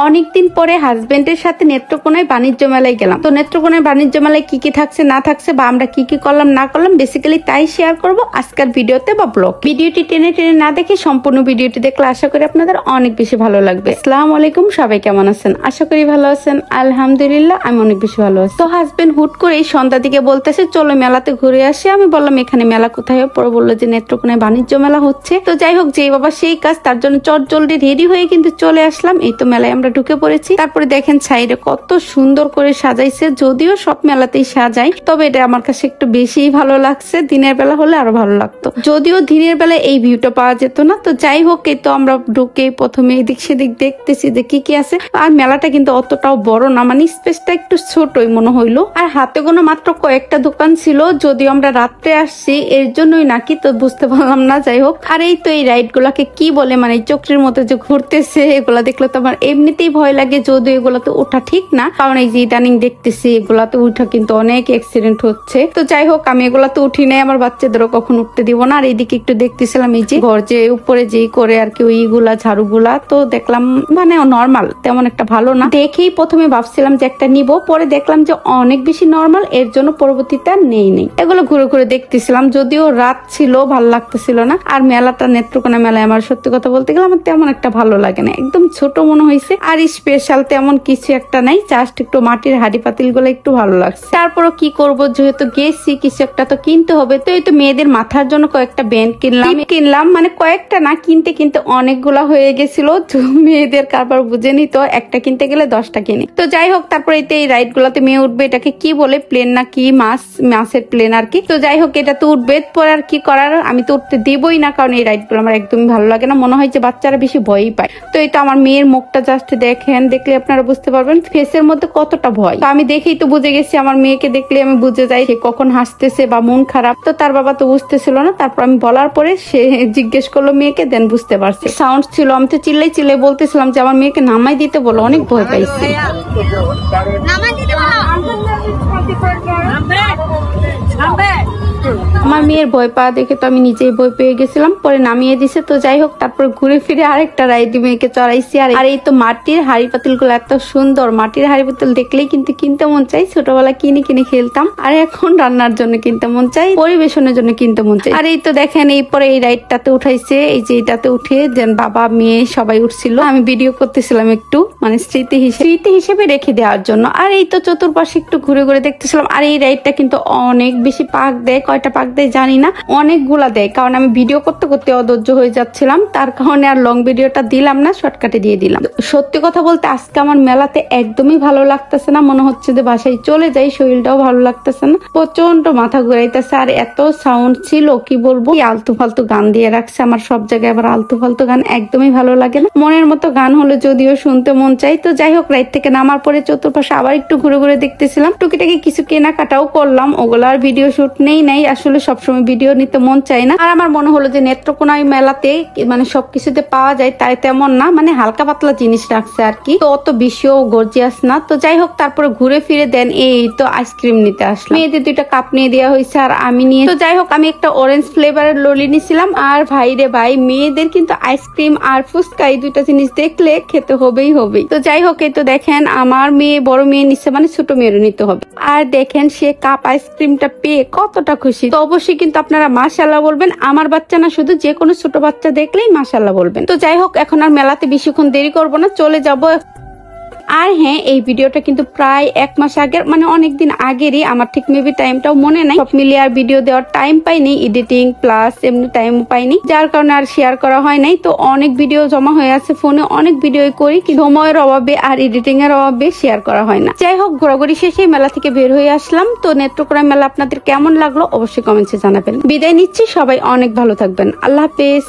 অনেকদিন পরে হাজবেন্ডের সাথে নেত্রকোনায় বাণিজ্য মেলায় গেলাম। তো নেত্রকোনায় বাণিজ্য মেলায় কি কি থাকছে না থাকছে বা আমরা কি কি করলাম না করলাম বেসিক্যালি তাই শেয়ার করব আজকের ভিডিওতে বা ব্লগ। ভিডিওটি টেনে টেনে না দেখে সম্পূর্ণ ভিডিওটি দেখলে আশা করি আপনাদের অনেক বেশি ভালো লাগবে। আসসালামু আলাইকুম, সবাই কেমন আছেন? আশা করি ভালো আছেন। আলহামদুলিল্লাহ আমি অনেক বেশি ভালো আছি। তো হাজবেন্ড হুট করে এই সন্ধ্যা দিকে বলতেছে চলো মেলাতে ঘুরে আসি। আমি বললাম এখানে মেলা কোথায়? পরে বললো যে নেত্রকোনায় বাণিজ্য মেলা হচ্ছে। তো যাই হোক, যেই বাবা সেই কাজ, তার জন্য চটজলদি রেডি হয়ে কিন্তু চলে আসলাম। এই তো মেলায় আমরা ঢুকে পড়েছি। তারপরে দেখেন সাইডে কত সুন্দর করে সাজাইছে। যদিও সব মেলাতেই সাজাই, তবে এটা আমার কাছে একটু বেশি ভালো লাগছে। দিনের বেলা হলে আরো ভালো লাগতো, যদিও দিনের বেলা এই ভিউটা পাওয়া যেত না। তো যাই হোক, এই তো আমরা ঢুকে প্রথমে এদিক সেদিক দেখতেছি যে কি কি আছে। আর মেলাটা কিন্তু অতটাও বড় না, মানে স্পেসটা একটু ছোটই মনে হইলো। আর হাতে গোনা মাত্র কয়েকটা দোকান ছিল, যদিও আমরা রাত্রে আসছি এর জন্যই নাকি, তো বুঝতে পারলাম না। যাই হোক, আর এই তো এই রাইড গুলাকে কি বলে, মানে চক্রের মতো যে ঘুরতেছে, এগুলা দেখলে তো আমার এমনিতেই ভয় লাগে। যদিও এগুলাতে ওঠা ঠিক না, কারণ এই যে ইদানিং দেখতেছি এগুলাতে উঠা কিন্তু অনেক অ্যাক্সিডেন্ট হচ্ছে। তো যাই হোক, আমি এগুলাতে উঠি নাই, আমার বাচ্চাদেরও কখন উঠতে দিব না। আর এইদিকে একটু দেখতেছিলাম এই যে ঘর যে উপরে যেই করে আর কি ওইগুলা ঝাড়ুগুলা, তো দেখলাম মানে নর্মাল, তেমন একটা ভালো না। দেখেই প্রথমে ভাবছিলাম যে একটা নিব, পরে দেখলাম যে অনেক বেশি নর্মাল, এর জন্য পরবর্তীতে নেই এগুলো ঘুরে ঘুরে দেখতেছিলাম। যদিও রাত ছিল, ভালো লাগতেছিল না। আর মেলাটা নেত্রকোনা মেলায় আমার সত্যি কথা বলতে গেলে আমার তেমন একটা ভালো লাগে না, একদম ছোট মনে হয়েছে। আর স্পেশাল তেমন কিছু একটা নাই, জাস্ট একটু মাটির হাড়ি পাতিল গুলো একটু ভালো লাগছে। তারপরও কি করব, যেহেতু গেছি কিছু একটা তো কিনতে হবে। তো এই তো মেয়েদের মাথার জন্য কয়েকটা ব্যান্ড কিনলাম, মানে কয়েকটা না, কিনতে কিনতে অনেকগুলা হয়ে গেছিল। মেয়েদের কারবার বুঝে নিত, একটা কিনতে গেলে 10টা কিনি। তো যাই হোক, তারপরে এই রাইড গুলাতে মেয়ে উঠবে, এটাকে কি বলে, প্লেন না কি, মাছের প্লেন আর কি। তো যাই হোক, এটা তো উঠবে, পরে আর কি করার, আমি তো উঠতে দিবই না, কারণ এই রাইড গুলো আমার একদমই ভালো লাগে না। মনে হয় যে বাচ্চারা বেশি ভয়ই পায়। তো এটা আমার মেয়ের মুখটা জাস্ট দেখেন, দেখলে আপনারা বুঝতে পারবেন ফেসের মধ্যে কতটা ভয়। তো আমি দেখেই তো বুঝে গেছি, আমার মেয়েকে দেখলে আমি বুঝে যাই সে কখন হাসতেছে বা মন খারাপ। তো তার বাবা তো বুঝতেছিল না, তারপর আমি বলার পরে সে জিজ্ঞেস করলো মেয়েকে, দেন বুঝতে পারছে। সাউন্ড ছিল, আমি তো চিল্লাই চিল্লাই বলতেছিলাম যে আমার মেয়েকে নামাই দিতে বলো, অনেক ভয় পাইছে। আমার মেয়ের ভয় পাওয়া দেখে তো আমি নিজেই ভয় পেয়ে গেছিলাম, পরে নামিয়ে দিছে। তো যাই হোক, তারপর ঘুরে ফিরে আরেকটা রাইড মেয়েকে চড়াইছি। আর এই তো মাটির হাড়ি পাতিল গুলো এত সুন্দর, মাটির হাড়ি পাতিল দেখলেই কিন্তু কিনতে মন চাই। ছোটবেলা কিনে কিনে খেলতাম, আর এখন রান্নার জন্য কিনতে মন চাই, পরিবেশনের জন্য কিনতে মন চাই। আর এই তো দেখেন, এই পরে এই রাইডটাতে উঠাইছে, এই যে এটাতে উঠে যেন বাবা মেয়ে সবাই উঠছিল, আমি ভিডিও করতেছিলাম একটু, মানে স্মৃতি হিসেবে রেখে দেওয়ার জন্য। আর এই তো চতুর্পাশে একটু ঘুরে ঘুরে দেখতেছিলাম। আর এই রাইডটা কিন্তু অনেক বেশি পাক দেয়, কয়টা পাক দেয় জানি না, অনেকগুলা দেয়। কারণ আমি ভিডিও করতে করতে অধৈর্য হয়ে যাচ্ছিলাম, তার কারণে আর লং ভিডিওটা দিলাম না, শর্টকাটে দিয়ে দিলাম। সত্যি কথা বলতে আজকে আমার মেলাতে একদমই ভালো লাগতেছে না, মনে হচ্ছে যে বাসায় চলে যাই, শরীরটাও ভালো লাগতেছে না, প্রচন্ড মাথা ঘুরাইতেছে। আর এত সাউন্ড ছিল, কি বলবো, আলতু ফালতু গান দিয়ে রাখছে। আমার সব জায়গায় আবার আলতু ফালতু গান একদমই ভালো লাগে না, মনের মতো গান হলে যদিও শুনতে মন চাই। তো যাই হোক, রাইড থেকে নামার পরে চতুর্পাশে আবার একটু ঘুরে ঘুরে দেখতেছিলাম, টুকিটাকি কিছু কেনাকাটাও করলাম। ওগুলার ভিডিও শুট নেই, আসলে সবসময় ভিডিও নিতে মন চায় না। আর আমার মনে হলো যে নেত্রকোনায় মেলাতে মানে সবকিছুতে পাওয়া যায় তাই তেমন না, মানে হালকা পাতলা জিনিস রাখছে আর কি, তো অত বেশিও গর্জিয়াস না। তো যাই হোক, তারপরে ঘুরে ফিরে দেন এই তো আইসক্রিম নিতে আসলাম। মেয়েদের 2টা কাপ নিয়ে দেওয়া হয়েছে, আর আমি নিয়ে, তো যাই হোক, আমি একটা অরেঞ্জ ফ্লেভারের ললি নিছিলাম। আর ভাই রে ভাই, মেয়েদের কিন্তু আইসক্রিম আর ফুচকা এই 2টা জিনিস দেখলে খেতে হবেই। তো যাই হোক, এই তো দেখেন আমার মেয়ে বড় মেয়ে নিচ্ছে, মানে ছোট মেয়েরও নিতে হবে। আর দেখেন সে কাপ আইসক্রিমটা পেয়ে কতটা খুশি। তো অবশ্যই কিন্তু আপনারা মাশাআল্লাহ বলবেন, আমার বাচ্চা না, শুধু যে কোনো ছোট বাচ্চা দেখলেই মাশাআল্লাহ বলবেন। তো যাই হোক, এখন আর মেলাতে বেশিক্ষণ দেরি করবো না, চলে যাব। আর হ্যাঁ, এই ভিডিওটা কিন্তু প্রায় 1 মাস আগের, মানে অনেকদিন আগেরই, আমার ঠিক মেবি টাইমটাও মনে নাই। সব মিলিয়ে আর ভিডিও দেওয়ার টাইম পাইনি, এডিটিং প্লাস এমনি টাইম পাইনি, যার কারণে আর শেয়ার করা হয় নাই। তো অনেক ভিডিও জমা হয়ে আছে ফোনে, অনেক ভিডিও করি, সময়ের অভাবে আর এডিটিং এর অভাবে শেয়ার করা হয় না। যাই হোক, ঘোরাঘুরি শেষে মেলা থেকে বের হয়ে আসলাম। তো নেত্রকোনা মেলা আপনাদের কেমন লাগলো অবশ্যই কমেন্টসে জানাবেন। বিদায় নিচ্ছি, সবাই অনেক ভালো থাকবেন, আল্লাহ হাফেজ।